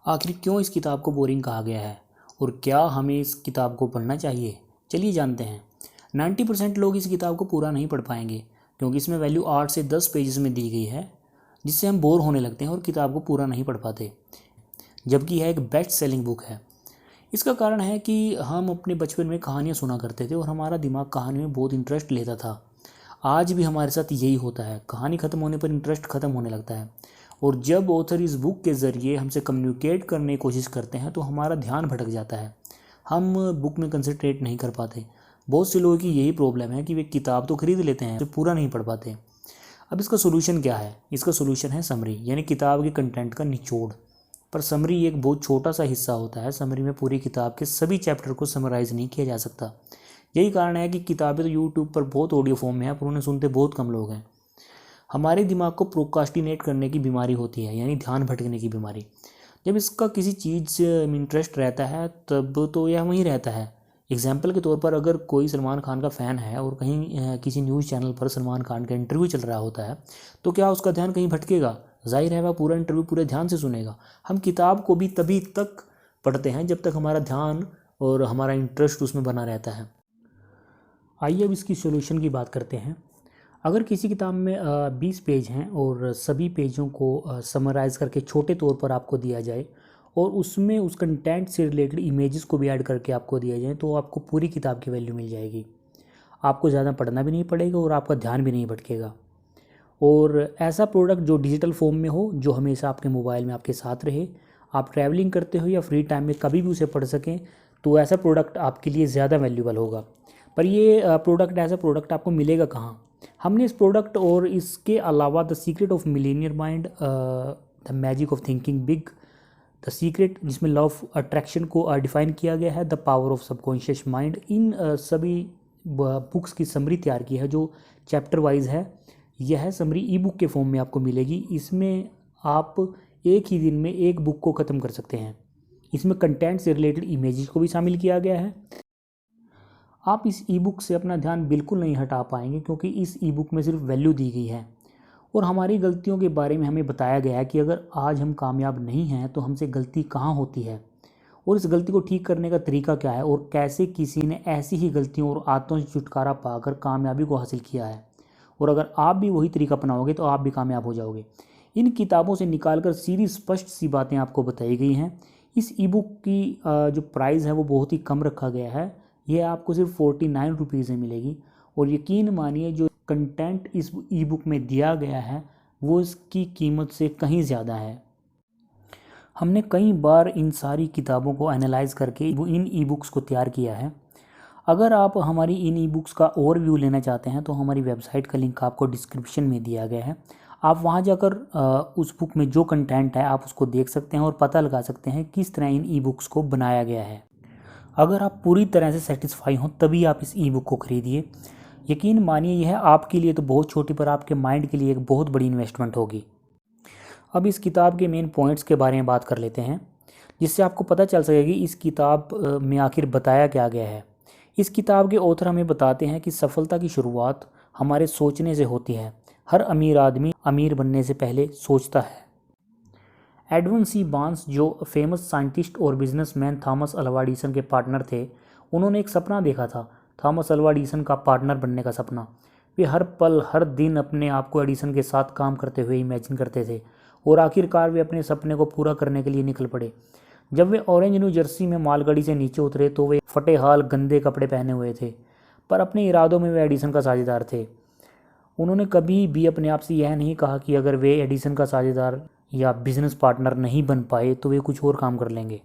आखिर क्यों इस किताब को बोरिंग कहा गया है और क्या हमें इस किताब को पढ़ना चाहिए? चलिए जानते हैं। 90% लोग इस किताब को पूरा नहीं पढ़ पाएंगे क्योंकि इसमें वैल्यू 8 से 10 पेजेस में दी गई है, जिससे हम बोर होने लगते हैं और किताब को पूरा नहीं पढ़ पाते, जबकि यह एक बेस्ट सेलिंग बुक है। इसका कारण है कि हम अपने बचपन में कहानियाँ सुना करते थे और हमारा दिमाग कहानी में बहुत इंटरेस्ट लेता था। आज भी हमारे साथ यही होता है, कहानी ख़त्म होने पर इंटरेस्ट ख़त्म होने लगता है और जब ऑथर इस बुक के ज़रिए हमसे कम्युनिकेट करने की कोशिश करते हैं तो हमारा ध्यान भटक जाता है, हम बुक में कंसंट्रेट नहीं कर पाते। बहुत से लोगों की यही प्रॉब्लम है कि वे किताब तो खरीद लेते हैं, पूरा नहीं पढ़ पाते। अब इसका सोल्यूशन क्या है? इसका सोल्यूशन है समरी, यानी किताब के कंटेंट का निचोड़। पर समरी एक बहुत छोटा सा हिस्सा होता है। समरी में पूरी किताब के सभी चैप्टर को समराइज़ नहीं किया जा सकता। यही कारण है कि किताबें तो यूट्यूब पर बहुत ऑडियो फॉर्म में है पर उन्हें सुनते बहुत कम लोग हैं। हमारे दिमाग को प्रोक्रास्टिनेट करने की बीमारी होती है, यानी ध्यान भटकने की बीमारी। जब इसका किसी चीज़ से इंटरेस्ट रहता है तब तो यह वहीं रहता है। एग्जाम्पल के तौर पर अगर कोई सलमान खान का फ़ैन है और कहीं किसी न्यूज़ चैनल पर सलमान खान का इंटरव्यू चल रहा होता है तो क्या उसका ध्यान कहीं भटकेगा? जाहिर है वह पूरा इंटरव्यू पूरे ध्यान से सुनेगा। हम किताब को भी तभी तक पढ़ते हैं जब तक हमारा ध्यान और हमारा इंटरेस्ट उसमें बना रहता है। आइए अब इसकी सोल्यूशन की बात करते हैं। अगर किसी किताब में 20 पेज हैं और सभी पेजों को समराइज़ करके छोटे तौर पर आपको दिया जाए और उसमें उस कंटेंट से रिलेटेड इमेजेस को भी ऐड करके आपको दिया जाए तो आपको पूरी किताब की वैल्यू मिल जाएगी। आपको ज़्यादा पढ़ना भी नहीं पड़ेगा और आपका ध्यान भी नहीं भटकेगा। और ऐसा प्रोडक्ट जो डिजिटल फॉर्म में हो, जो हमेशा आपके मोबाइल में आपके साथ रहे, आप ट्रैवलिंग करते हो या फ्री टाइम में कभी भी उसे पढ़ सकें, तो ऐसा प्रोडक्ट आपके लिए ज़्यादा वैल्यूबल होगा। पर ये प्रोडक्ट ऐसा प्रोडक्ट आपको मिलेगा कहाँ? हमने इस प्रोडक्ट और इसके अलावा the secret of millionaire mind, the magic of thinking big, the secret जिसमें लॉ ऑफ अट्रैक्शन को डिफाइन किया गया है, the power of subconscious mind, इन सभी बुक्स की समरी तैयार की है जो चैप्टर वाइज है। यह समरी ई बुक के फॉर्म में आपको मिलेगी। इसमें आप एक ही दिन में एक बुक को ख़त्म कर सकते हैं। इसमें कंटेंट से रिलेटेड इमेजेस को भी शामिल किया गया है। आप इस ई बुक से अपना ध्यान बिल्कुल नहीं हटा पाएंगे क्योंकि इस ई बुक में सिर्फ वैल्यू दी गई है और हमारी गलतियों के बारे में हमें बताया गया है कि अगर आज हम कामयाब नहीं हैं तो हमसे गलती कहाँ होती है और इस गलती को ठीक करने का तरीका क्या है और कैसे किसी ने ऐसी ही गलतियों और आदतों से छुटकारा पाकर कामयाबी को हासिल किया है। और अगर आप भी वही तरीका अपनाओगे तो आप भी कामयाब हो जाओगे। इन किताबों से निकालकर सीधी स्पष्ट सी बातें आपको बताई गई हैं। इस ई बुक की जो प्राइस है वो बहुत ही कम रखा गया है। यह आपको सिर्फ 49 रुपीज़ में मिलेगी और यकीन मानिए जो कंटेंट इस ई बुक में दिया गया है वो इसकी कीमत से कहीं ज़्यादा है। हमने कई बार इन सारी किताबों को एनालाइज करके इन ई बुक्स को तैयार किया है। अगर आप हमारी इन ई बुक्स का ओवरव्यू लेना चाहते हैं तो हमारी वेबसाइट का लिंक आपको डिस्क्रिप्शन में दिया गया है। आप वहां जाकर उस बुक में जो कंटेंट है आप उसको देख सकते हैं और पता लगा सकते हैं किस तरह इन ई बुक्स को बनाया गया है। अगर आप पूरी तरह से सेटिस्फाई हों तभी आप इस ई बुक को खरीदिए। यकीन मानिए यह आपके लिए तो बहुत छोटी पर आपके माइंड के लिए एक बहुत बड़ी इन्वेस्टमेंट होगी। अब इस किताब के मेन पॉइंट्स के बारे में बात कर लेते हैं जिससे आपको पता चल सके कि इस किताब में आखिर बताया क्या गया है। इस किताब के ऑथर हमें बताते हैं कि सफलता की शुरुआत हमारे सोचने से होती है। हर अमीर आदमी अमीर बनने से पहले सोचता है। एडविन सी बार्न्स जो फेमस साइंटिस्ट और बिजनेसमैन थॉमस अल्वा एडिसन के पार्टनर थे, उन्होंने एक सपना देखा था, थॉमस अल्वा एडिसन का पार्टनर बनने का सपना। वे हर पल हर दिन अपने आप को एडिसन के साथ काम करते हुए इमेजिन करते थे और आखिरकार वे अपने सपने को पूरा करने के लिए निकल पड़े। जब वे ऑरेंज न्यू जर्सी में मालगाड़ी से नीचे उतरे तो वे फटे हाल गंदे कपड़े पहने हुए थे, पर अपने इरादों में वे एडिसन का साझेदार थे। उन्होंने कभी भी अपने आप से यह नहीं कहा कि अगर वे एडिसन का साझेदार या बिजनेस पार्टनर नहीं बन पाए तो वे कुछ और काम कर लेंगे,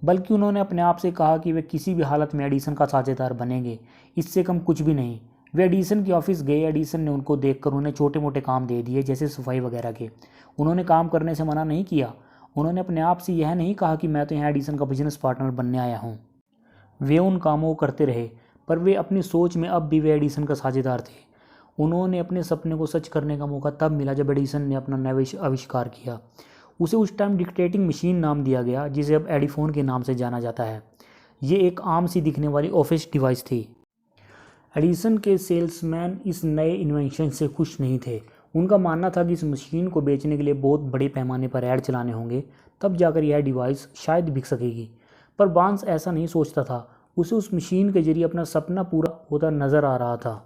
बल्कि उन्होंने अपने आप से कहा कि वे किसी भी हालत में एडिसन का साझेदार बनेंगे, इससे कम कुछ भी नहीं। वे एडिसन के ऑफिस गए। एडिसन ने उनको देखकर उन्हें छोटे मोटे काम दे दिए जैसे सफाई वगैरह के। उन्होंने काम करने से मना नहीं किया। उन्होंने अपने आप से यह नहीं कहा कि मैं तो यहाँ एडिसन का बिजनेस पार्टनर बनने आया हूँ। वे उन कामों को करते रहे पर वे अपनी सोच में अब भी वे एडिसन का साझेदार थे। उन्होंने अपने सपने को सच करने का मौका तब मिला जब एडिसन ने अपना नया आविष्कार किया। उसे उस टाइम डिक्टेटिंग मशीन नाम दिया गया जिसे अब एडिफोन के नाम से जाना जाता है। ये एक आम सी दिखने वाली ऑफिस डिवाइस थी। एडिसन के सेल्समैन इस नए इन्वेंशन से खुश नहीं थे। उनका मानना था कि इस मशीन को बेचने के लिए बहुत बड़े पैमाने पर ऐड चलाने होंगे तब जाकर यह डिवाइस शायद बिक सकेगी। पर बार्न्स ऐसा नहीं सोचता था। उसे उस मशीन के जरिए अपना सपना पूरा होता नज़र आ रहा था।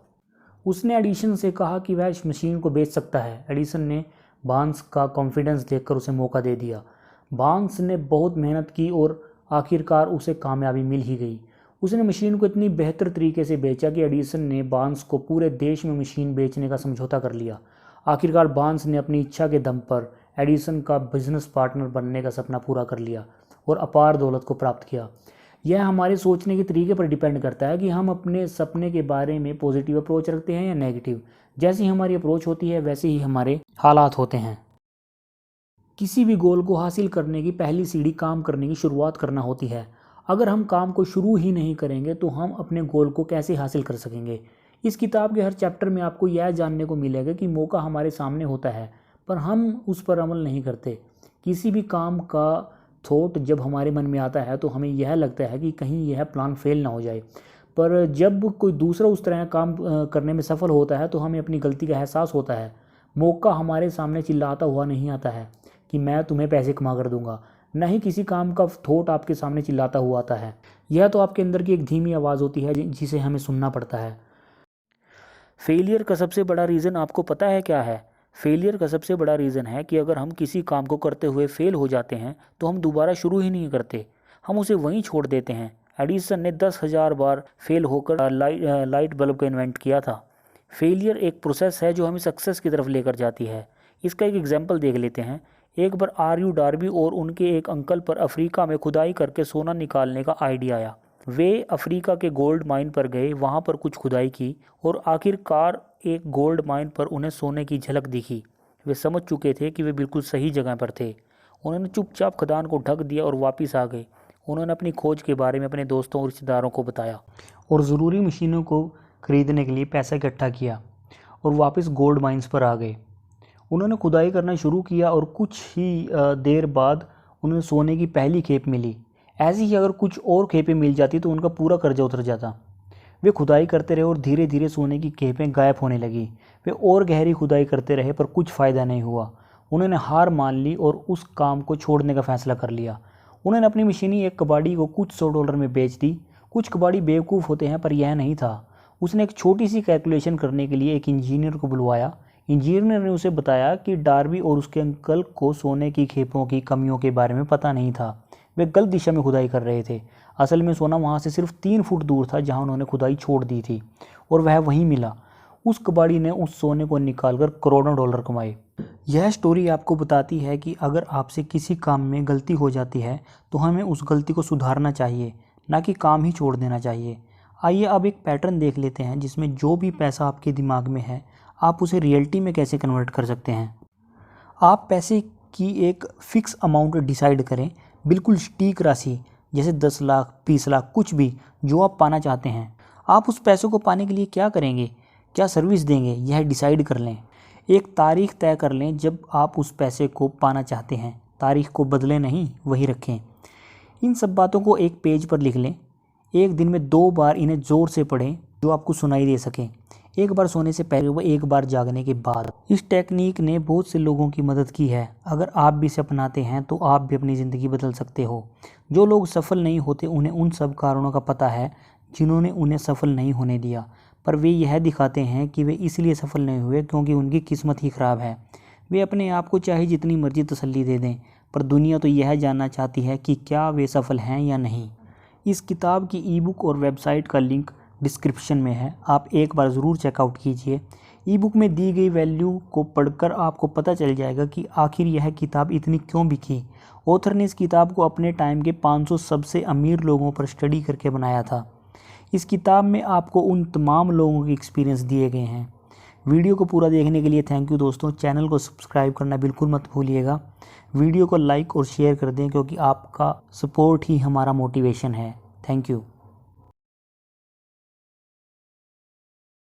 उसने एडिसन से कहा कि वह इस मशीन को बेच सकता है। एडिसन ने बार्न्स का कॉन्फिडेंस देखकर उसे मौका दे दिया। बार्न्स ने बहुत मेहनत की और आखिरकार उसे कामयाबी मिल ही गई। उसने मशीन को इतनी बेहतर तरीके से बेचा कि एडिसन ने बार्न्स को पूरे देश में मशीन बेचने का समझौता कर लिया। आखिरकार बार्न्स ने अपनी इच्छा के दम पर एडिसन का बिजनेस पार्टनर बनने का सपना पूरा कर लिया और अपार दौलत को प्राप्त किया। यह हमारे सोचने के तरीके पर डिपेंड करता है कि हम अपने सपने के बारे में पॉजिटिव अप्रोच रखते हैं या नेगेटिव। जैसी हमारी अप्रोच होती है वैसे ही हमारे हालात होते हैं। किसी भी गोल को हासिल करने की पहली सीढ़ी काम करने की शुरुआत करना होती है। अगर हम काम को शुरू ही नहीं करेंगे तो हम अपने गोल को कैसे हासिल कर सकेंगे। इस किताब के हर चैप्टर में आपको यह जानने को मिलेगा कि मौका हमारे सामने होता है पर हम उस पर अमल नहीं करते। किसी भी काम का थॉट जब हमारे मन में आता है तो हमें यह लगता है कि कहीं यह प्लान फेल ना हो जाए, पर जब कोई दूसरा उस तरह काम करने में सफल होता है तो हमें अपनी गलती का एहसास होता है। मौका हमारे सामने चिल्लाता हुआ नहीं आता है कि मैं तुम्हें पैसे कमा कर दूंगा, न ही किसी काम का थॉट आपके सामने चिल्लाता हुआ आता है। यह तो आपके अंदर की एक धीमी आवाज़ होती है जिसे हमें सुनना पड़ता है। फेलियर का सबसे बड़ा रीज़न आपको पता है क्या है? फेलियर का सबसे बड़ा रीज़न है कि अगर हम किसी काम को करते हुए फेल हो जाते हैं तो हम दोबारा शुरू ही नहीं करते, हम उसे वहीं छोड़ देते हैं। एडिसन ने 10,000 बार फेल होकर लाइट बल्ब को इन्वेंट किया था। फेलियर एक प्रोसेस है जो हमें सक्सेस की तरफ लेकर जाती है। इसका एक एग्जाम्पल देख लेते हैं। एक बार आर.यू. डार्बी और उनके एक अंकल पर अफ्रीका में खुदाई करके सोना निकालने का आइडिया आया। वे अफ्रीका के गोल्ड माइन पर गए, वहाँ पर कुछ खुदाई की और आखिरकार एक गोल्ड माइन पर उन्हें सोने की झलक दिखी। वे समझ चुके थे कि वे बिल्कुल सही जगह पर थे। उन्होंने चुपचाप खदान को ढक दिया और वापस आ गए। उन्होंने अपनी खोज के बारे में अपने दोस्तों और रिश्तेदारों को बताया और ज़रूरी मशीनों को खरीदने के लिए पैसा इकट्ठा किया और वापस गोल्ड माइंस पर आ गए। उन्होंने खुदाई करना शुरू किया और कुछ ही देर बाद उन्हें सोने की पहली खेप मिली। ऐसी ही अगर कुछ और खेपें मिल जाती तो उनका पूरा कर्जा उतर जाता। वे खुदाई करते रहे और धीरे धीरे सोने की खेपें गायब होने लगी। वे और गहरी खुदाई करते रहे पर कुछ फ़ायदा नहीं हुआ। उन्होंने हार मान ली और उस काम को छोड़ने का फ़ैसला कर लिया। उन्होंने अपनी मशीनी एक कबाड़ी को कुछ $100 में बेच दी। कुछ कबाड़ी बेवकूफ़ होते हैं पर यह नहीं था। उसने एक छोटी सी कैलकुलेशन करने के लिए एक इंजीनियर को बुलवाया। इंजीनियर ने उसे बताया कि डार्बी और उसके अंकल को सोने की खेपों की कमियों के बारे में पता नहीं था। वे गलत दिशा में खुदाई कर रहे थे। असल में सोना वहाँ से सिर्फ 3 फुट दूर था जहाँ उन्होंने खुदाई छोड़ दी थी और वह वहीं मिला। उस कबाड़ी ने उस सोने को निकालकर करोड़ों डॉलर कमाए। यह स्टोरी आपको बताती है कि अगर आपसे किसी काम में गलती हो जाती है तो हमें उस गलती को सुधारना चाहिए, ना कि काम ही छोड़ देना चाहिए। आइए अब एक पैटर्न देख लेते हैं जिसमें जो भी पैसा आपके दिमाग में है आप उसे रियलिटी में कैसे कन्वर्ट कर सकते हैं। आप पैसे की एक फ़िक्स अमाउंट डिसाइड करें, बिल्कुल सटीक राशि, जैसे 10 लाख, 20 लाख, कुछ भी जो आप पाना चाहते हैं। आप उस पैसे को पाने के लिए क्या करेंगे, क्या सर्विस देंगे, यह डिसाइड कर लें। एक तारीख तय कर लें जब आप उस पैसे को पाना चाहते हैं। तारीख को बदलें नहीं, वही रखें। इन सब बातों को एक पेज पर लिख लें। एक दिन में 2 बार इन्हें ज़ोर से पढ़ें जो आपको सुनाई दे सकें। एक बार सोने से पहले व एक बार जागने के बाद। इस टेक्निक ने बहुत से लोगों की मदद की है। अगर आप भी इसे अपनाते हैं तो आप भी अपनी ज़िंदगी बदल सकते हो। जो लोग सफल नहीं होते उन्हें उन सब कारणों का पता है जिन्होंने उन्हें सफल नहीं होने दिया, पर वे यह दिखाते हैं कि वे इसलिए सफल नहीं हुए क्योंकि उनकी किस्मत ही ख़राब है। वे अपने आप को चाहे जितनी मर्जी तसल्ली दे दें, पर दुनिया तो यह जानना चाहती है कि क्या वे सफल हैं या नहीं। इस किताब की ई-बुक और वेबसाइट का लिंक डिस्क्रिप्शन में है, आप एक बार ज़रूर चेकआउट कीजिए। ई-बुक में दी गई वैल्यू को पढ़कर आपको पता चल जाएगा कि आखिर यह किताब इतनी क्यों बिकी। ऑथर ने इस किताब को अपने टाइम के 500 सबसे अमीर लोगों पर स्टडी करके बनाया था। इस किताब में आपको उन तमाम लोगों के एक्सपीरियंस दिए गए हैं। वीडियो को पूरा देखने के लिए थैंक यू दोस्तों। चैनल को सब्सक्राइब करना बिल्कुल मत भूलिएगा। वीडियो को लाइक और शेयर कर दें क्योंकि आपका सपोर्ट ही हमारा मोटिवेशन है। Thank you.